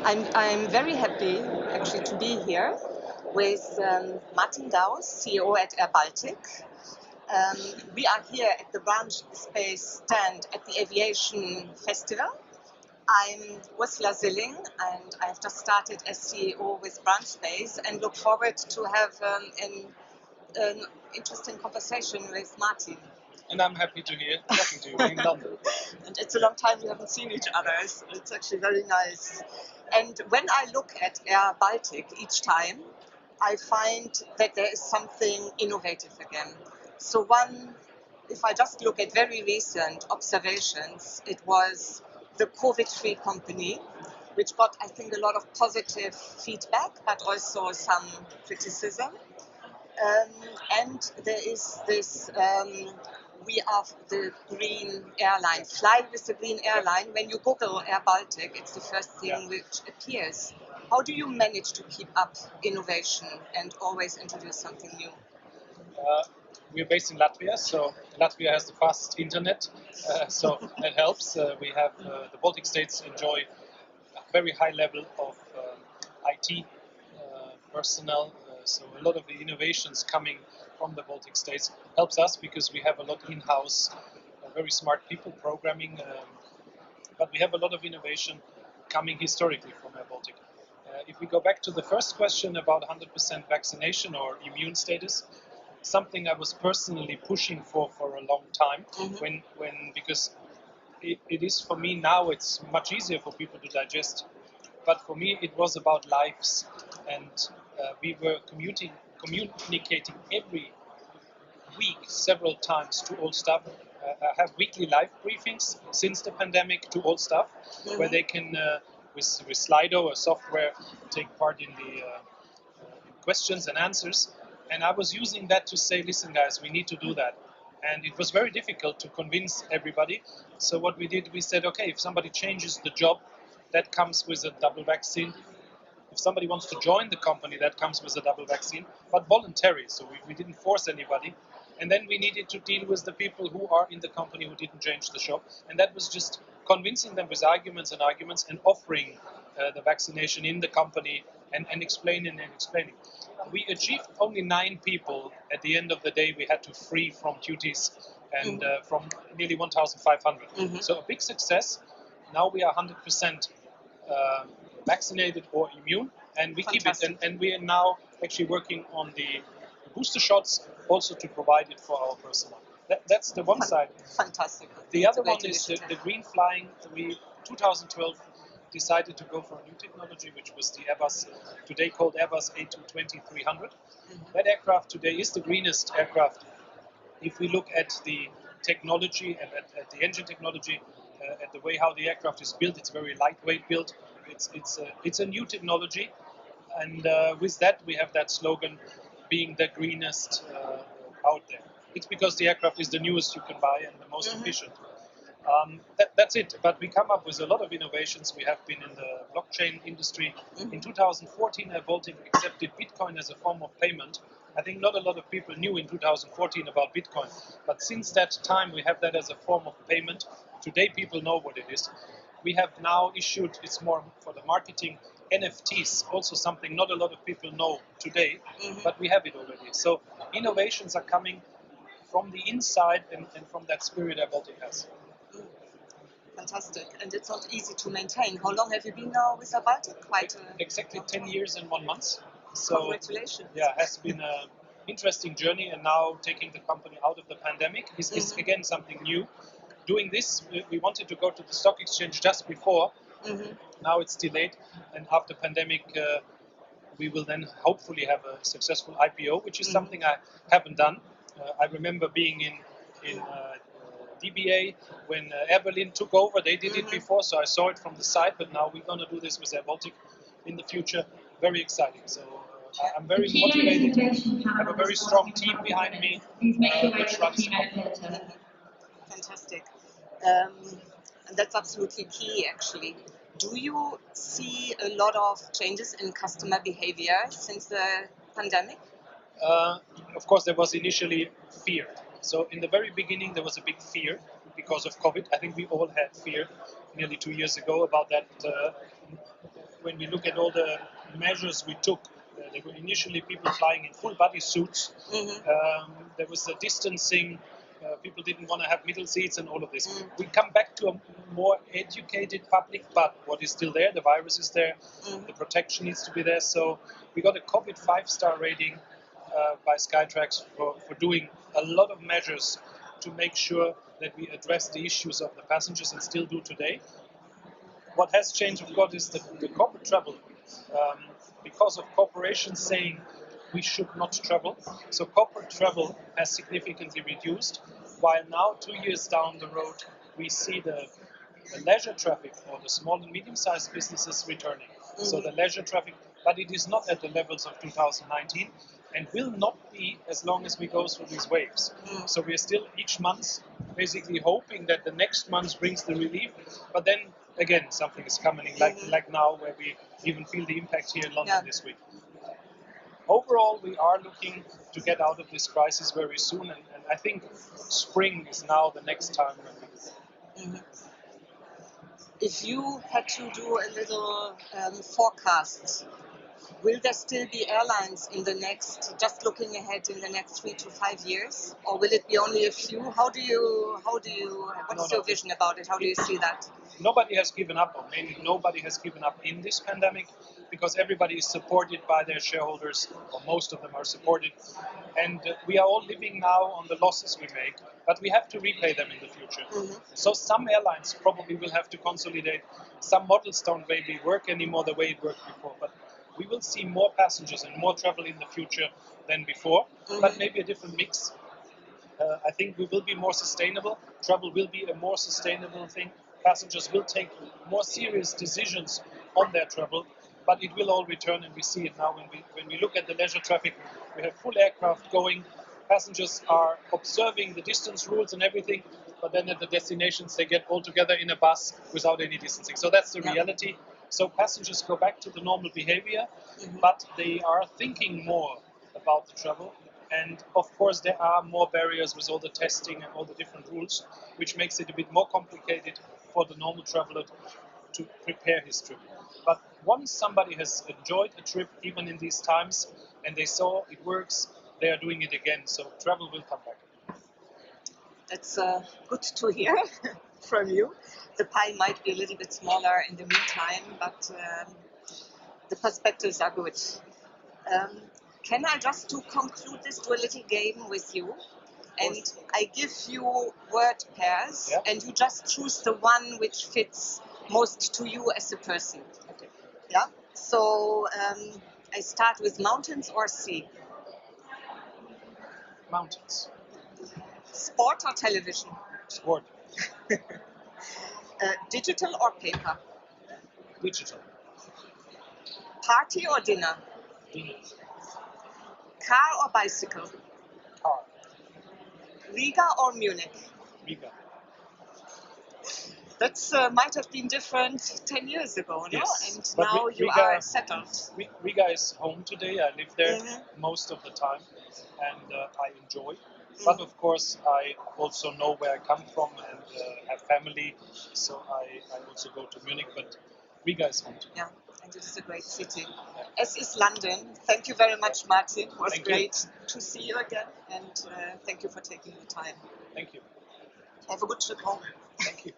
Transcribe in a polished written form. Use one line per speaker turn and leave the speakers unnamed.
I'm very happy actually to be here with Martin Gauss, CEO at Air Baltic. We are here at the Branchspace stand at the Aviation Festival. I'm Ursula Silling and I've just started as CEO with Branchspace and look forward to have an interesting conversation with Martin.
And I'm happy to hear talking to you in London.
And it's a long time we haven't seen each other. It's actually very nice. And when I look at Air Baltic each time, I find that there is something innovative again. So if I just look at very recent observations, it was the COVID-free company, which got, I think, a lot of positive feedback, but also some criticism. And there is this, we are the green airline, fly with the green airline. When you Google Air Baltic, it's the first thing which appears. How do you manage to keep up innovation and always introduce something new?
We're based in Latvia, so Latvia has the fastest internet, so that helps. We have the Baltic states enjoy a very high level of IT personnel, so a lot of the innovations coming from the Baltic states helps us because we have a lot in-house, very smart people programming, but we have a lot of innovation coming historically from Air Baltic. If we go back to the first question about 100% vaccination or immune status, something I was personally pushing for a long time, because it is for me now, it's much easier for people to digest, but for me it was about lives, and we were communicating every week several times to all staff. I have weekly live briefings since the pandemic to all staff, where they can, with Slido, a software, take part in the questions and answers. And I was using that to say, listen guys, we need to do that. And it was very difficult to convince everybody. So what we did, we said, okay, if somebody changes the job, that comes with a double vaccine. If somebody wants to join the company, that comes with a double vaccine, but voluntary. So we didn't force anybody. And then we needed to deal with the people who are in the company who didn't change the job. And that was just convincing them with arguments and offering the vaccination in the company and explaining. We achieved only 9 people at the end of the day we had to free from duties and from nearly 1,500. So a big success. Now we are 100% vaccinated or immune, and we
Fantastic.
keep it. And we are now actually working on the booster shots also to provide it for our personnel. That's the one side.
Fantastic.
The other one is the green flying. We 2012 decided to go for a new technology, which was the Airbus, today called Airbus A220-300. That aircraft today is the greenest aircraft. If we look at the technology and at the engine technology, at the way how the aircraft is built, it's very lightweight built. It's a new technology, and with that we have that slogan, being the greenest out there. It's because the aircraft is the newest you can buy and the most efficient. That's it. But we come up with a lot of innovations. We have been in the blockchain industry. In 2014, Air Baltic accepted Bitcoin as a form of payment. I think not a lot of people knew in 2014 about Bitcoin. But since that time, we have that as a form of payment. Today, people know what it is. We have now issued, it's more for the marketing, NFTs, also something not a lot of people know today, but we have it already. So innovations are coming from the inside and from that spirit Air Baltic has.
Fantastic. And it's not easy to maintain. How long have you been now with Air Baltic?
Exactly 10 years and 1 month. So,
congratulations.
Yeah, it has been an interesting journey, and now taking the company out of the pandemic is again something new. Doing this, we wanted to go to the stock exchange just before. Now it's delayed, and after pandemic, we will then hopefully have a successful IPO, which is something I haven't done. I remember being in DBA when Air Berlin took over. They did it before, so I saw it from the side, but now we're going to do this with Air Baltic in the future. Very exciting. So I'm very motivated. I have a very strong team behind me, which runs the company.
Fantastic. And that's absolutely key, actually. Do you see a lot of changes in customer behavior since the pandemic?
Of course, there was initially fear. So in the very beginning, there was a big fear because of COVID. I think we all had fear nearly 2 years ago about that when we look at all the measures we took, there were initially people flying in full body suits. There was a distancing. People didn't want to have middle seats and all of this. We come back to a more educated public, but what is still there? The virus is there. The protection needs to be there. So we got a COVID 5-star rating by Skytrax for doing a lot of measures to make sure that we address the issues of the passengers and still do today. What has changed, of course, is the corporate travel. Because of corporations saying we should not travel. So corporate travel has significantly reduced, while now 2 years down the road, we see the leisure traffic or the small and medium-sized businesses returning. So the leisure traffic, but it is not at the levels of 2019 and will not be as long as we go through these waves. So we are still each month basically hoping that the next month brings the relief, but then again something is coming like now where we even feel the impact here in London this week. Overall, we are looking to get out of this crisis very soon, and I think spring is now the next time when we do that.
If you had to do a little forecast, will there still be airlines in the next, just looking ahead in the next 3 to 5 years, or will it be only a few? What's your vision about it? How do you see that?
Nobody has given up, or maybe nobody has given up in this pandemic, because everybody is supported by their shareholders, or most of them are supported. And we are all living now on the losses we make, but we have to repay them in the future. So some airlines probably will have to consolidate. Some models don't maybe work anymore the way it worked before, but we will see more passengers and more travel in the future than before, but maybe a different mix. I think we will be more sustainable. Travel will be a more sustainable thing. Passengers will take more serious decisions on their travel, but it will all return, and we see it now when we look at the leisure traffic. We have full aircraft going. Passengers are observing the distance rules and everything, but then at the destinations they get all together in a bus without any distancing. So that's the reality. So passengers go back to the normal behavior, but they are thinking more about the travel. And of course, there are more barriers with all the testing and all the different rules, which makes it a bit more complicated for the normal traveler to prepare his trip. But once somebody has enjoyed a trip, even in these times, and they saw it works, they are doing it again. So travel will come back.
That's good to hear from you. The pie might be a little bit smaller in the meantime, but the perspectives are good. Can I just to conclude this, do a little game with you? And I give you word pairs, and you just choose the one which fits most to you as a person.
Okay.
Yeah? So I start with mountains or sea?
Mountains.
Sport or television?
Sport.
Digital or paper?
Digital.
Party or dinner?
Dinner.
Car or bicycle?
Car.
Riga or Munich?
Riga.
That might have been different 10 years ago, no?
Yes.
And
But
now you are settled.
Riga is home today. I live there most of the time, and I enjoy. But of course, I also know where I come from and have family, so I also go to Munich. But Riga is home today.
Yeah, and it is a great city. As is London. Thank you very much, Martin. It was great to see you again, and thank you for taking the time.
Thank you.
Have a good trip home.
Thank you.